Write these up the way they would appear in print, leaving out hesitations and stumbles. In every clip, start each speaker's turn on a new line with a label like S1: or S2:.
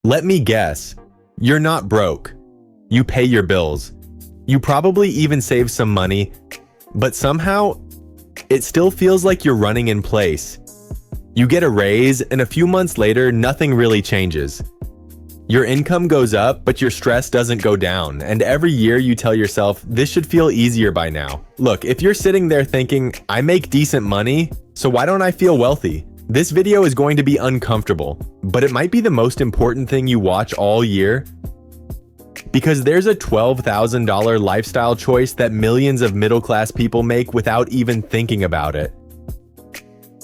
S1: Let me guess, you're not broke. You pay your bills. You probably even save some money, but somehow, it still feels like you're running in place. You get a raise, and a few months later, nothing really changes. Your income goes up, but your stress doesn't go down, and every year you tell yourself, this should feel easier by now. Look, if you're sitting there thinking, I make decent money, so why don't I feel wealthy? This video is going to be uncomfortable, but it might be the most important thing you watch all year, because there's a $12,000 lifestyle choice that millions of middle-class people make without even thinking about it.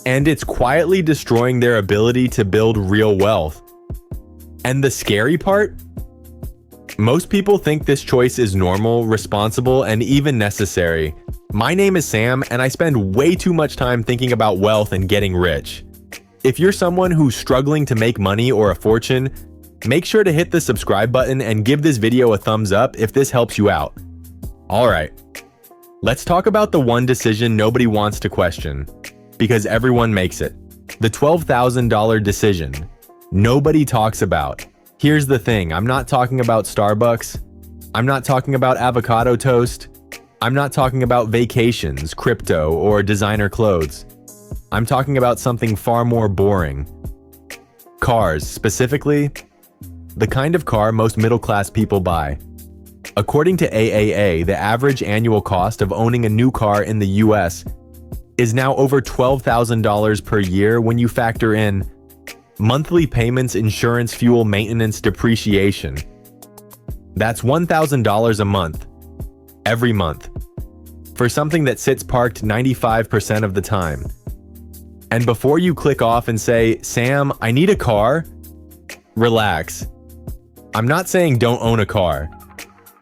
S1: And it's quietly destroying their ability to build real wealth. And the scary part? Most people think this choice is normal, responsible, and even necessary. My name is Sam, and I spend way too much time thinking about wealth and getting rich. If you're someone who's struggling to make money or a fortune, make sure to hit the subscribe button and give this video a thumbs up if this helps you out. Alright, let's talk about the one decision nobody wants to question, because everyone makes it. The $12,000 decision. Nobody talks about. Here's the thing, I'm not talking about Starbucks. I'm not talking about avocado toast. I'm not talking about vacations, crypto, or designer clothes. I'm talking about something far more boring. Cars, specifically, the kind of car most middle-class people buy. According to AAA, the average annual cost of owning a new car in the US is now over $12,000 per year when you factor in monthly payments, insurance, fuel, maintenance, depreciation. That's $1,000 a month, every month, for something that sits parked 95% of the time. And before you click off and say, Sam, I need a car, relax. I'm not saying don't own a car.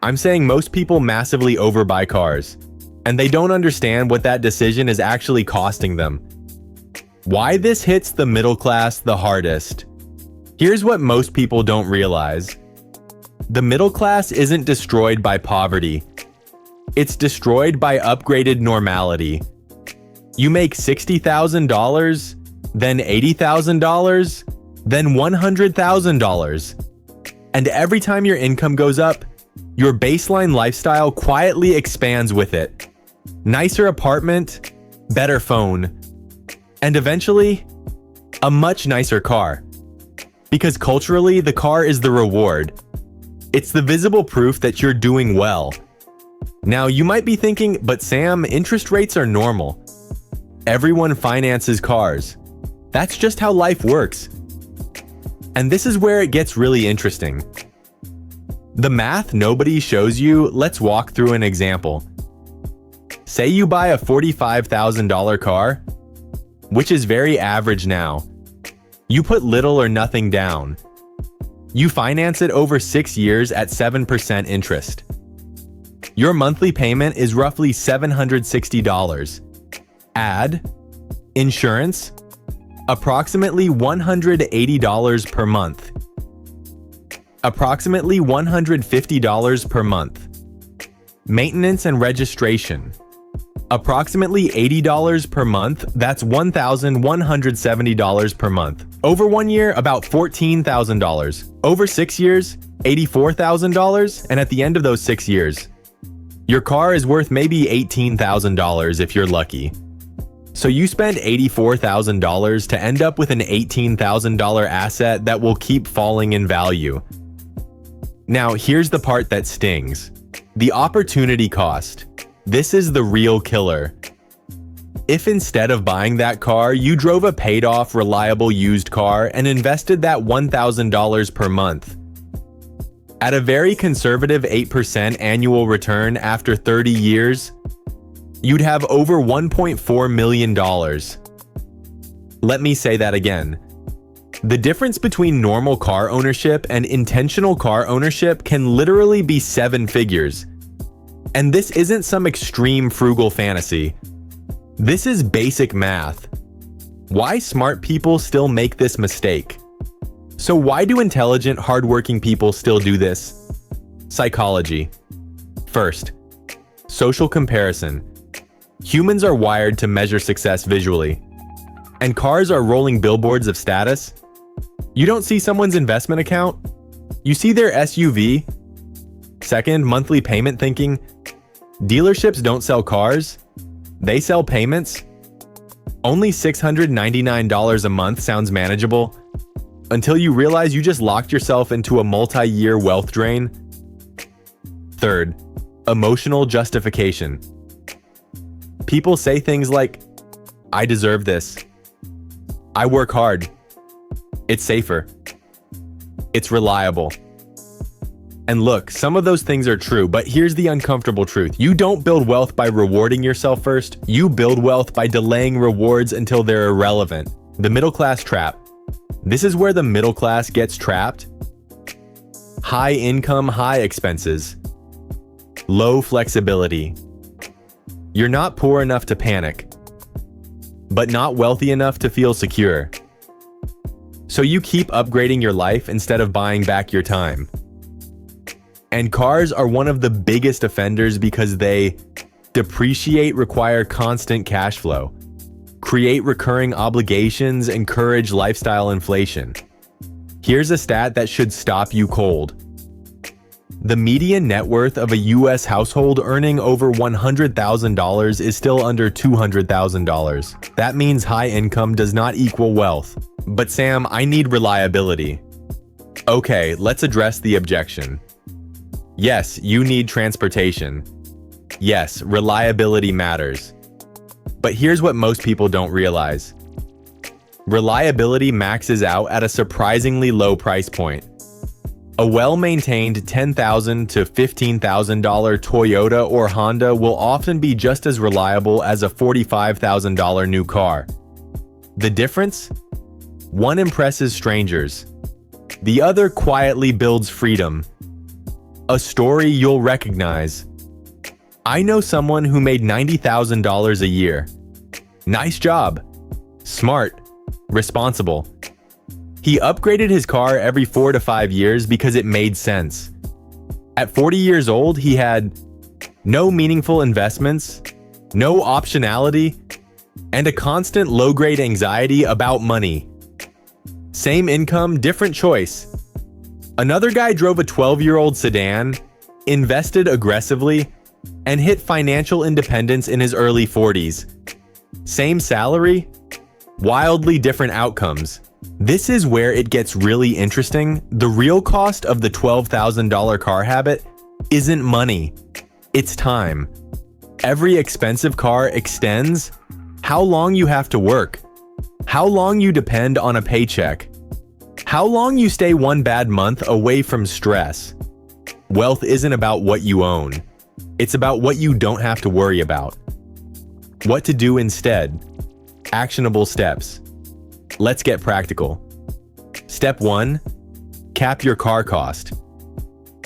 S1: I'm saying most people massively overbuy cars, and they don't understand what that decision is actually costing them. Why this hits the middle class the hardest? Here's what most people don't realize. The middle class isn't destroyed by poverty. It's destroyed by upgraded normality. You make $60,000, then $80,000, then $100,000. And every time your income goes up, your baseline lifestyle quietly expands with it. Nicer apartment, better phone, and eventually, a much nicer car. Because culturally, the car is the reward. It's the visible proof that you're doing well. Now, you might be thinking, but Sam, interest rates are normal. Everyone finances cars. That's just how life works. And this is where it gets really interesting. The math nobody shows you, let's walk through an example. Say you buy a $45,000 car, which is very average now. You put little or nothing down. You finance it over 6 years at 7% interest. Your monthly payment is roughly $760. Add insurance, approximately $180 per month. Approximately $150 per month. Maintenance and registration. Approximately $80 per month, that's $1,170 per month. Over 1 year, about $14,000. Over 6 years, $84,000, and at the end of those 6 years, your car is worth maybe $18,000 if you're lucky. So you spend $84,000 to end up with an $18,000 asset that will keep falling in value. Now, here's the part that stings. The opportunity cost. This is the real killer. If instead of buying that car, you drove a paid-off, reliable used car and invested that $1,000 per month, at a very conservative 8% annual return after 30 years, you'd have over $1.4 million. Let me say that again. The difference between normal car ownership and intentional car ownership can literally be 7 figures. And this isn't some extreme frugal fantasy. This is basic math. Why smart people still make this mistake? So why do intelligent, hardworking people still do this? Psychology. First, social comparison. Humans are wired to measure success visually. And cars are rolling billboards of status. You don't see someone's investment account. You see their SUV. Second, monthly payment thinking. Dealerships don't sell cars. They sell payments. Only $699 a month sounds manageable until you realize you just locked yourself into a multi-year wealth drain. Third, emotional justification. People say things like, I deserve this. I work hard. It's safer. It's reliable. And look, some of those things are true, but here's the uncomfortable truth. You don't build wealth by rewarding yourself first. You build wealth by delaying rewards until they're irrelevant. The middle class trap. This is where the middle class gets trapped. High income, high expenses. Low flexibility. You're not poor enough to panic, but not wealthy enough to feel secure. So you keep upgrading your life instead of buying back your time. And cars are one of the biggest offenders because they depreciate, require constant cash flow, create recurring obligations, encourage lifestyle inflation. Here's a stat that should stop you cold. The median net worth of a US household earning over $100,000 is still under $200,000. That means high income does not equal wealth. But Sam, I need reliability. Okay, let's address the objection. Yes, you need transportation. Yes, reliability matters. But here's what most people don't realize. Reliability maxes out at a surprisingly low price point. A well-maintained $10,000 to $15,000 Toyota or Honda will often be just as reliable as a $45,000 new car. The difference? One impresses strangers. The other quietly builds freedom. A story you'll recognize. I know someone who made $90,000 a year. Nice job. Smart. Responsible. He upgraded his car every 4 to 5 years because it made sense. At 40 years old, he had no meaningful investments, no optionality, and a constant low-grade anxiety about money. Same income, different choice. Another guy drove a 12-year-old sedan, invested aggressively, and hit financial independence in his early 40s. Same salary, wildly different outcomes. This is where it gets really interesting. The real cost of the $12,000 car habit isn't money, it's time. Every expensive car extends how long you have to work, how long you depend on a paycheck, how long you stay one bad month away from stress. Wealth isn't about what you own. It's about what you don't have to worry about. What to do instead. Actionable steps. Let's get practical. Step 1. Cap your car cost.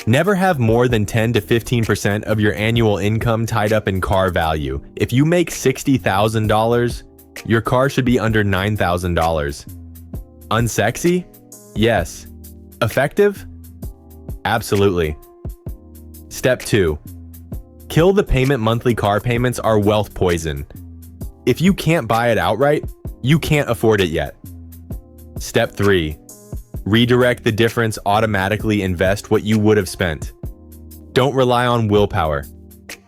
S1: Never have more than 10 to 15% of your annual income tied up in car value. If you make $60,000, your car should be under $9,000. Unsexy? Yes. Effective? Absolutely. Step 2. Kill the payment. Monthly car payments are wealth poison. If you can't buy it outright, you can't afford it yet. Step 3. Redirect the difference. Automatically invest what you would have spent. Don't rely on willpower.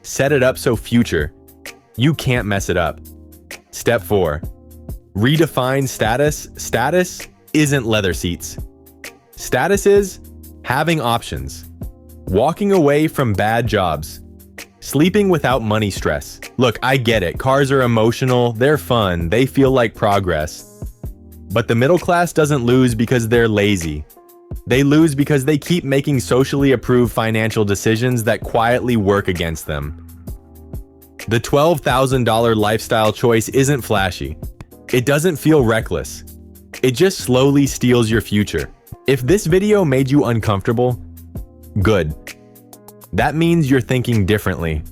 S1: Set it up so future. You can't mess it up. Step 4. Redefine status. Status isn't leather seats. Status is having options. Walking away from bad jobs. Sleeping without money stress. Look, I get it. Cars are emotional, they're fun, they feel like progress. But the middle class doesn't lose because they're lazy. They lose because they keep making socially approved financial decisions that quietly work against them. The $12,000 lifestyle choice isn't flashy. It doesn't feel reckless. It just slowly steals your future. If this video made you uncomfortable, good. That means you're thinking differently.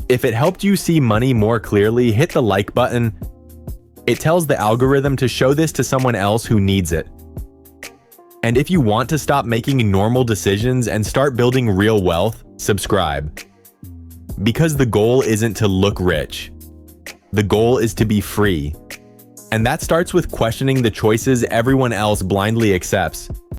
S1: If it helped you see money more clearly, hit the like button. It tells the algorithm to show this to someone else who needs it. And if you want to stop making normal decisions and start building real wealth, subscribe. Because the goal isn't to look rich. The goal is to be free. And that starts with questioning the choices everyone else blindly accepts.